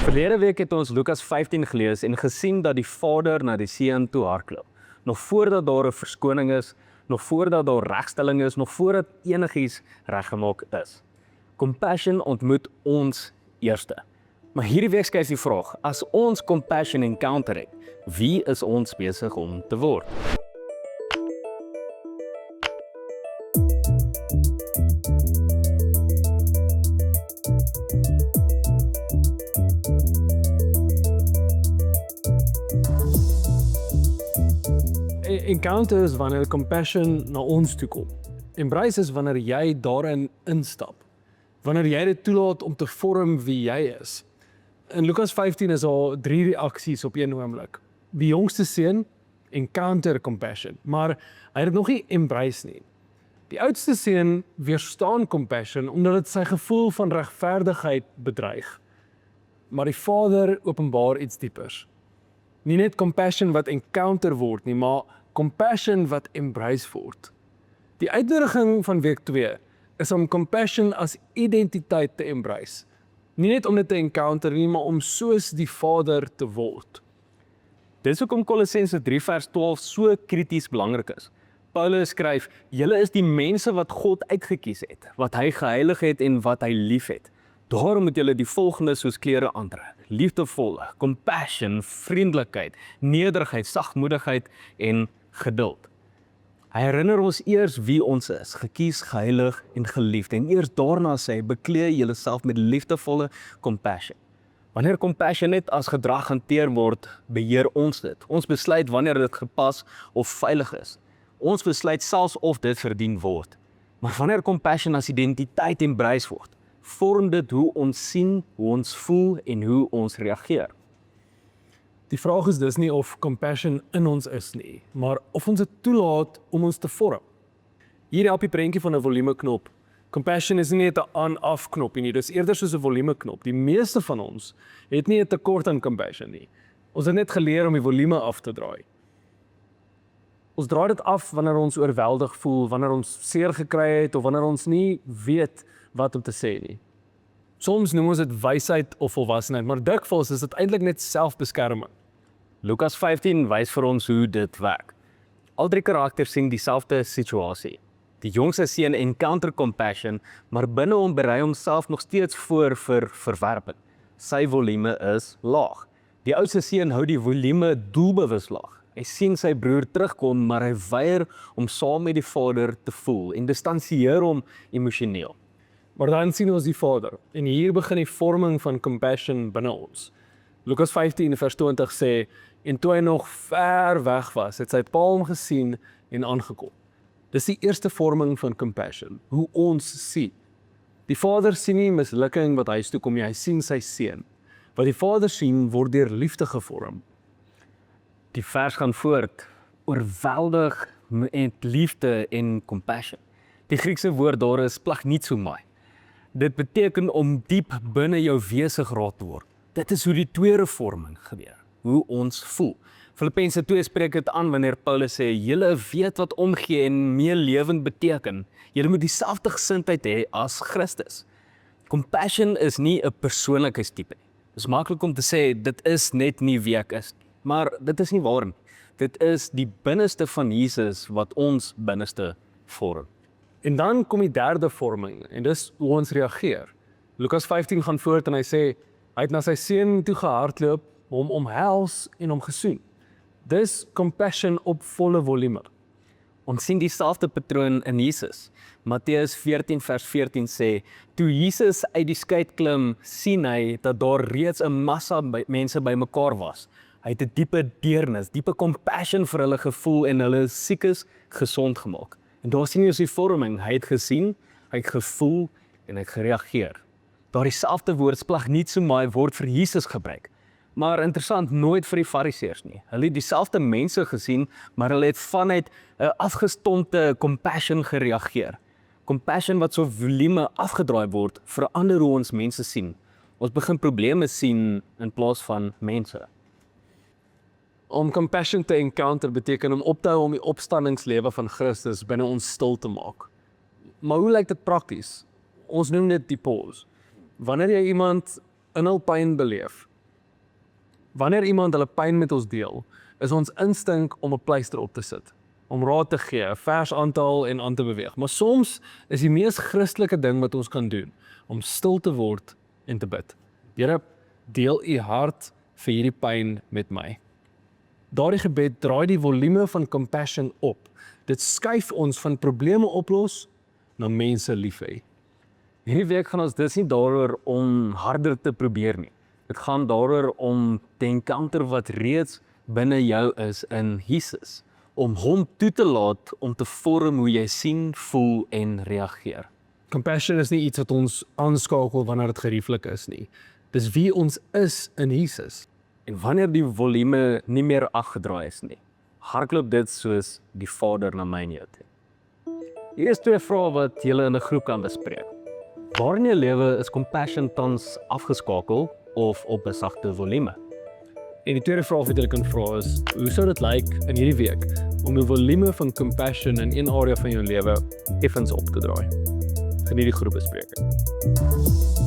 Verlede week het ons Lukas 15 gelees en gesien dat die Vader na die Seun toe hardloop. Nog voordat daar 'n verskoning is, nog voordat daar regstelling is, nog voordat enigiets reggemaak is. Compassion ontmoet ons eerste. Maar hierdie week skuif die vraag, as ons compassion encounter het, wie is ons besig om te word? Encounter is wanneer compassion na ons toe kom. Embrace is wanneer jy daarin instap. Wanneer jy dit toelaat om te vorm wie jy is. In Lukas 15 is daar 3 reaksies op een oomblik. Die jongste seun encounter compassion, maar hy het dit nog nie embrace nie. Die oudste seun weerstaan compassion omdat dit sy gevoel van regverdigheid bedreig. Maar die Vader openbaar iets diepers. Nie net compassion wat encounter word nie, maar compassion wat embrace word. Die uitnodiging van week 2 is om compassion as identiteit te embrace. Nie net om dit te encounter nie, maar om soos die Vader te word. Dis hoekom Kolossense 3 vers 12 so krities belangrik is. Paulus skryf, julle is die mense wat God uitgekies het, wat hy geheilig het en wat hy lief het. Daarom moet julle die volgende soos klere aantrek: liefdevolle, compassion, vriendelikheid, nederigheid, sagmoedigheid en geduld. Hy herinner ons eers wie ons is, gekies, geheilig en geliefd, en eers daarna sê hy, beklee julleself met liefdevolle compassion. Wanneer compassion net as gedrag hanteer word, beheer ons dit. Ons besluit wanneer dit gepas of veilig is. Ons besluit selfs of dit verdien word. Maar wanneer compassion as identiteit embrace word, vorm dit hoe ons sien, hoe ons voel en hoe ons reageer. Die vraag is dus nie of compassion in ons is nie, maar of ons dit toelaat om ons te vorm. Hier help die prentjie van 'n volumeknop. Compassion is nie net 'n on-off knopie nie, dis eerder soos 'n volumeknop. Die meeste van ons het nie 'n tekort aan compassion nie. Ons het net geleer om die volume af te draai. Ons draai dit af wanneer ons oorweldig voel, wanneer ons seer gekry het of wanneer ons nie weet wat om te sê nie. Soms noem ons dit wysheid of volwassenheid, maar dikwels is dit eintlik net selfbeskerming. Lukas 15 wys vir ons hoe dit werk. Al 3 karakters sien dieselfde situasie. Die jongste seun encounter compassion, maar binne hom berei homself nog steeds voor vir verwerping. Sy volume is laag. Die oudste seun hou die volume doelbewus laag. Hy sien sy broer terugkom, maar hy weier om saam met die Vader te voel en distansieer hom emosioneel. Maar dan sien ons die Vader, en hier begin die vorming van compassion binne ons. Lukas 15 vers 20 sê, en toe hy nog ver weg was, het sy pa hom gesien en aangekom. Dis die eerste vorming van compassion, hoe ons sien. Die Vader sien nie mislukking wat huis toe kom nie, hy sien sy seun. Wat die Vader sien, word deur liefde gevorm. Die vers gaan voort, oorweldig met liefde en compassion. Die Griekse woord daar is plagnitsomai. Dit beteken om diep binne jou wese geraak te word. Dit is hoe die tweede vorming gebeur, hoe ons voel. Filippense 2 spreek dit aan wanneer Paulus sê, julle weet wat omgee en meer lewend beteken. Julle moet dieselfde gesindheid hê as Christus. Compassion is nie 'n persoonlikheidstipe nie. Dit is maklik om te sê, dit is net nie wie ek is nie. Maar dit is nie waar nie. Dit is die binneste van Jesus wat ons binneste vorm. En dan kom die derde vorming, en dis hoe ons reageer. Lukas 15 gaan voort en hy sê, hy het na sy seun toe gehardloop, hom omhels en hom gesoen. Dis compassion op volle volume. Ons sien dieselfde patroon in Jesus. Matteus 14 vers 14 sê, toe Jesus uit die skei klim, sien hy dat daar reeds 'n massa mense bymekaar was. Hy het 'n diepe deernis, diepe compassion vir hulle gevoel en hulle siekes gesond gemaak. En daar sien ons die vorming, hy het gesien, hy het gevoel en hy het gereageer. Daar dieselfde woord plagnitsomai word vir Jesus gebruik. Maar interessant, nooit vir die Fariseërs nie. Hulle het dieselfde mense gesien, maar hulle het vanuit 'n afgestompte compassion gereageer. Compassion wat so volume afgedraai word, verander hoe ons mense sien. Ons begin probleme sien in plaas van mense. Om compassion te encounter beteken om op te hou om die opstandingslewe van Christus binne ons stil te maak. Maar hoe lyk dit prakties? Ons noem dit die pause. Wanneer jy iemand in hul pyn beleef, Wanneer iemand hulle pyn met ons deel, is ons instink om 'n pleister op te sit, om raad te gee, 'n vers aantal en aan te beweeg. Maar soms is die mees Christelike ding wat ons kan doen, om stil te word en te bid. Here, deel u hart vir hierdie pyn met my. Daardie gebed draai die volume van compassion op. Dit skuif ons van probleme oplos na mense lief hê. Hierdie week gaan ons dus nie daaroor om harder te probeer nie. Dit gaan daaroor om te encounter wat reeds binne jou is in Jesus, om hom toe te laat om te vorm hoe jy sien, voel en reageer. Compassion is nie iets wat ons aanskakel wanneer dit gerieflik is nie. Dis wie ons is in Jesus. En wanneer die volume nie meer afgedraai is nie, hardloop dit soos die Vader na my en jou toe. Hier is 2 vrae wat julle in 'n groep kan bespreek. Waar in jou lewe is compassion tans afgeskakel of op 'n sagte volume? En die tweede vraag wat jy kan vra is, hoe sou dit lyk in hierdie week om die volume van compassion in een area van jou lewe effens op te draai? Geniet die groepbespreking.